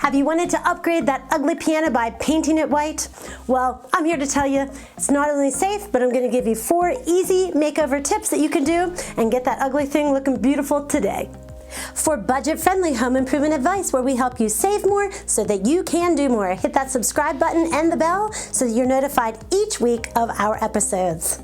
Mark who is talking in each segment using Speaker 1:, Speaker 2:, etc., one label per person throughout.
Speaker 1: Have you wanted to upgrade that ugly piano by painting it white? Well, I'm here to tell you it's not only safe, but I'm going to give you 4 easy makeover tips that you can do and get that ugly thing looking beautiful today. For budget-friendly home improvement advice where we help you save more so that you can do more, hit that subscribe button and the bell so that you're notified each week of our episodes.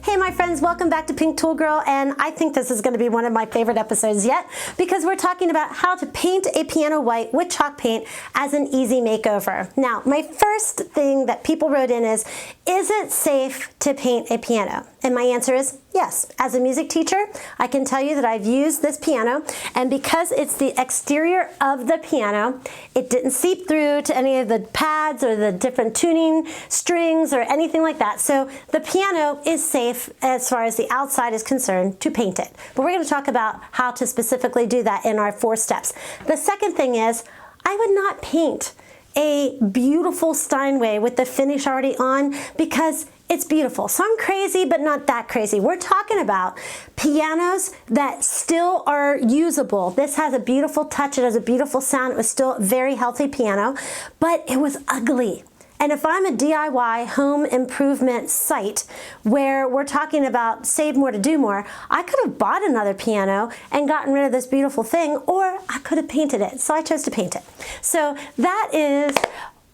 Speaker 1: Hey my friends, welcome back to PinkToolGirl, and I think this is going to be one of my favorite episodes yet because we're talking about how to paint a piano white with chalk paint as an easy makeover. Now, my first thing that people wrote in is it safe to paint a piano? And my answer is yes. As a music teacher, I can tell you that I've used this piano, and because it's the exterior of the piano, it didn't seep through to any of the pads or the different tuning strings or anything like that. So the piano is safe as far as the outside is concerned to paint it. But we're going to talk about how to specifically do that in our 4 steps. The second thing is I would not paint a beautiful Steinway with the finish already on because it's beautiful. So I'm crazy, but not that crazy. We're talking about pianos that still are usable. This has a beautiful touch. It has a beautiful sound. It was still a very healthy piano, but it was ugly. And if I'm a DIY home improvement site where we're talking about save more to do more, I could have bought another piano and gotten rid of this beautiful thing, or I could have painted it. So I chose to paint it. So that is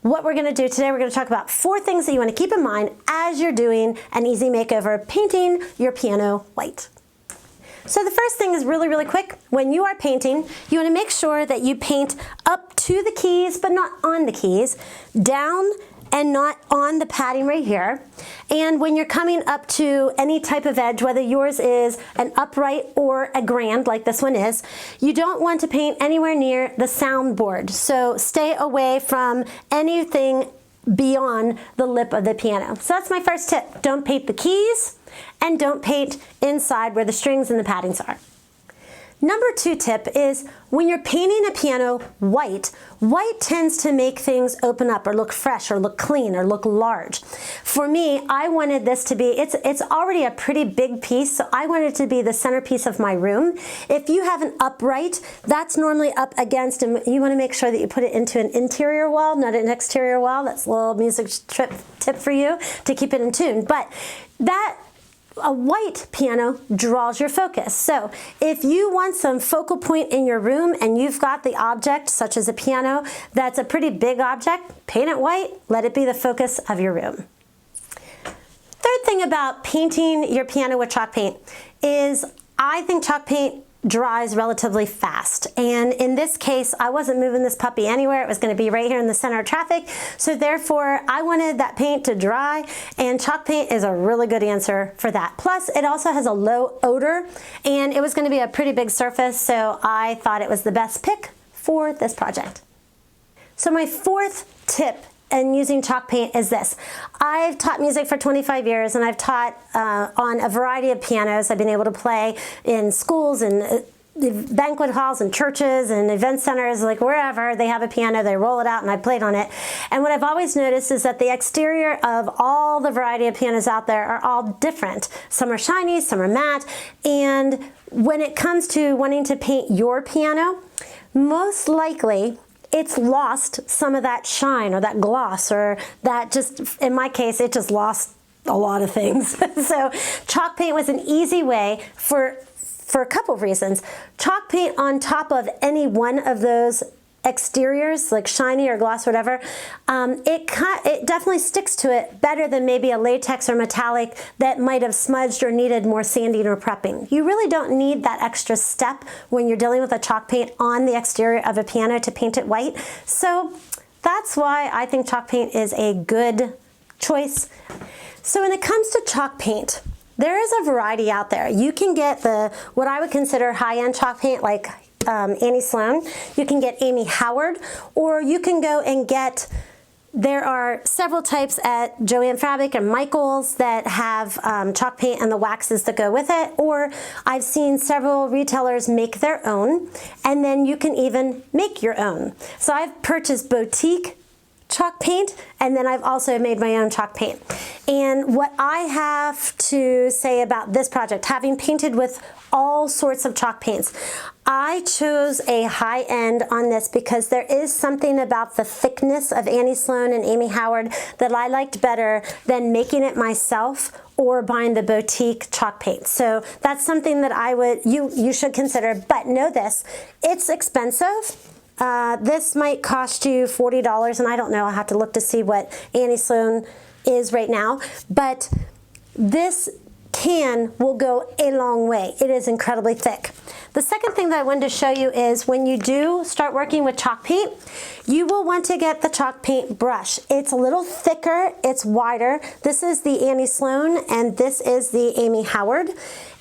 Speaker 1: what we're going to do today. We're going to talk about 4 things that you want to keep in mind as you're doing an easy makeover, painting your piano white. So the first thing is really, really quick. When you are painting, you want to make sure that you paint up to the keys, but not on the keys, down and not on the padding right here. And when you're coming up to any type of edge, whether yours is an upright or a grand like this one is, you don't want to paint anywhere near the soundboard. So stay away from anything beyond the lip of the piano. So that's my first tip. Don't paint the keys and don't paint inside where the strings and the paddings are. Number 2 tip is when you're painting a piano white, white tends to make things open up or look fresh or look clean or look large. For me, I wanted this to be, it's already a pretty big piece, so I wanted it to be the centerpiece of my room. If you have an upright, that's normally up against, and you want to make sure that you put it into an interior wall, not an exterior wall. That's a little music tip for you to keep it in tune. But a white piano draws your focus. So if you want some focal point in your room and you've got the object, such as a piano, that's a pretty big object, paint it white, let it be the focus of your room. Third thing about painting your piano with chalk paint is I think chalk paint dries relatively fast. And in this case, I wasn't moving this puppy anywhere. It was going to be right here in the center of traffic. So therefore, I wanted that paint to dry, and chalk paint is a really good answer for that. Plus, it also has a low odor, and it was going to be a pretty big surface, so I thought it was the best pick for this project. So my 4th tip and using chalk paint is this. I've taught music for 25 years and I've taught on a variety of pianos. I've been able to play in schools and banquet halls and churches and event centers, like wherever they have a piano, they roll it out and I played on it. And what I've always noticed is that the exterior of all the variety of pianos out there are all different. Some are shiny, some are matte, and when it comes to wanting to paint your piano, most likely it's lost some of that shine or that gloss, or that just, in my case, it just lost a lot of things. So chalk paint was an easy way for a couple of reasons. Chalk paint on top of any one of those exteriors, like shiny or gloss, whatever, it definitely sticks to it better than maybe a latex or metallic that might have smudged or needed more sanding or prepping. You really don't need that extra step when you're dealing with a chalk paint on the exterior of a piano to paint it white. So that's why I think chalk paint is a good choice. So when it comes to chalk paint, there is a variety out there. You can get what I would consider high-end chalk paint, like Anne Sloan. You can get Amy Howard, or you can go and get, there are several types at Joann Fabric and Michael's that have chalk paint and the waxes that go with it, or I've seen several retailers make their own, and then you can even make your own. So I've purchased boutique chalk paint, and then I've also made my own chalk paint. And what I have to say about this project, having painted with all sorts of chalk paints, I chose a high end on this because there is something about the thickness of Anne Sloan and Amy Howard that I liked better than making it myself or buying the boutique chalk paint. So that's something that you should consider, but know this, it's expensive. This might cost you $40, and I don't know, I'll have to look to see what Anne Sloan is right now, but this can will go a long way. It is incredibly thick. The second thing that I wanted to show you is when you do start working with chalk paint, you will want to get the chalk paint brush. It's a little thicker, it's wider. This is the Anne Sloan and this is the Amy Howard.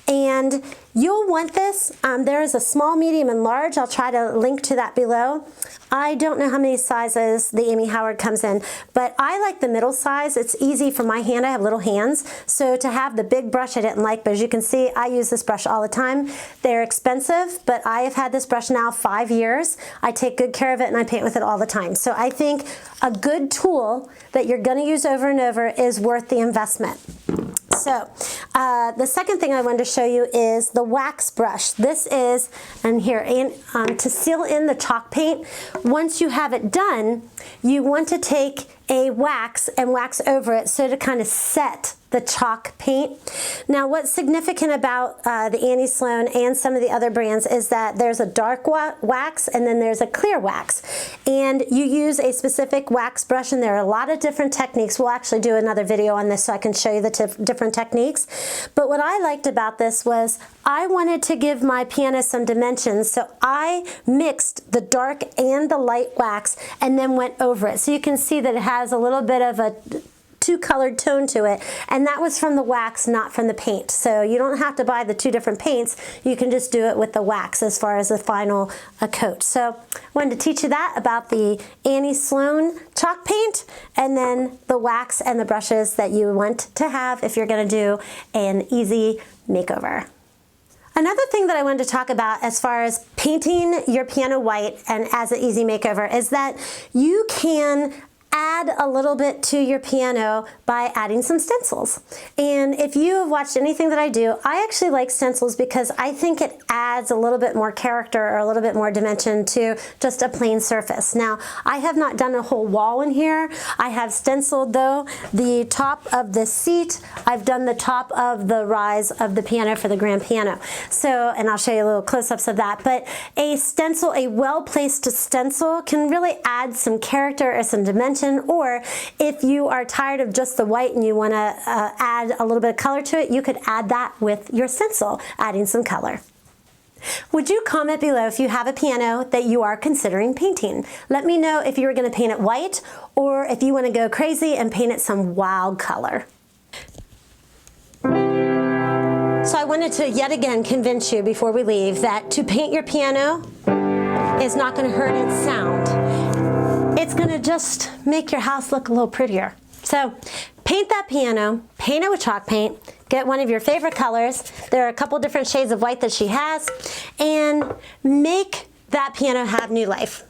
Speaker 1: And you'll want this. There is a small, medium, and large. I'll try to link to that below. I don't know how many sizes the Amy Howard comes in, but I like the middle size. It's easy for my hand. I have little hands. So to have the big brush I didn't like, but as you can see, I use this brush all the time. They're expensive, but I have had this brush now 5 years. I take good care of it and I paint with it all the time. So I think a good tool that you're gonna use over and over is worth the investment. So the second thing I wanted to show you is the wax brush. This is, and here, to seal in the chalk paint, once you have it done, you want to take a wax and wax over it so to kind of set the chalk paint. Now what's significant about the Anne Sloan and some of the other brands is that there's a dark wax and then there's a clear wax. And you use a specific wax brush, and there are a lot of different techniques. We'll actually do another video on this so I can show you the different techniques. But what I liked about this was I wanted to give my piano some dimensions, so I mixed the dark and the light wax and then went over it. So you can see that it has a little bit of a two-colored tone to it, and that was from the wax, not from the paint. So you don't have to buy the two different paints, you can just do it with the wax as far as the final coat. So I wanted to teach you that about the Anne Sloan chalk paint, and then the wax and the brushes that you want to have if you're going to do an easy makeover. Another thing that I wanted to talk about as far as painting your piano white and as an easy makeover is that you can add a little bit to your piano by adding some stencils. And if you have watched anything that I do, I actually like stencils because I think it adds a little bit more character or a little bit more dimension to just a plain surface. Now, I have not done a whole wall in here. I have stenciled though the top of the seat. I've done the top of the rise of the piano for the grand piano. So, and I'll show you a little close-ups of that. But a stencil, a well-placed stencil can really add some character or some dimension. Or if you are tired of just the white and you want to add a little bit of color to it, you could add that with your stencil, adding some color. Would you comment below if you have a piano that you are considering painting? Let me know if you were going to paint it white or if you want to go crazy and paint it some wild color. So I wanted to yet again convince you before we leave that to paint your piano is not going to hurt its sound. It's going to just make your house look a little prettier. So paint that piano, paint it with chalk paint, get one of your favorite colors. There are a couple different shades of white that she has, and make that piano have new life.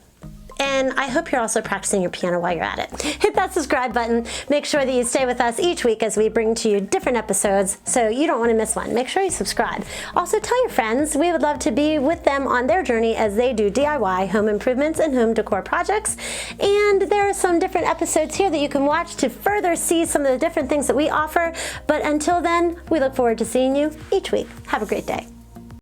Speaker 1: And I hope you're also practicing your piano while you're at it. Hit that subscribe button. Make sure that you stay with us each week as we bring to you different episodes so you don't want to miss one. Make sure you subscribe. Also tell your friends. We would love to be with them on their journey as they do DIY home improvements and home decor projects. And there are some different episodes here that you can watch to further see some of the different things that we offer. But until then, we look forward to seeing you each week. Have a great day.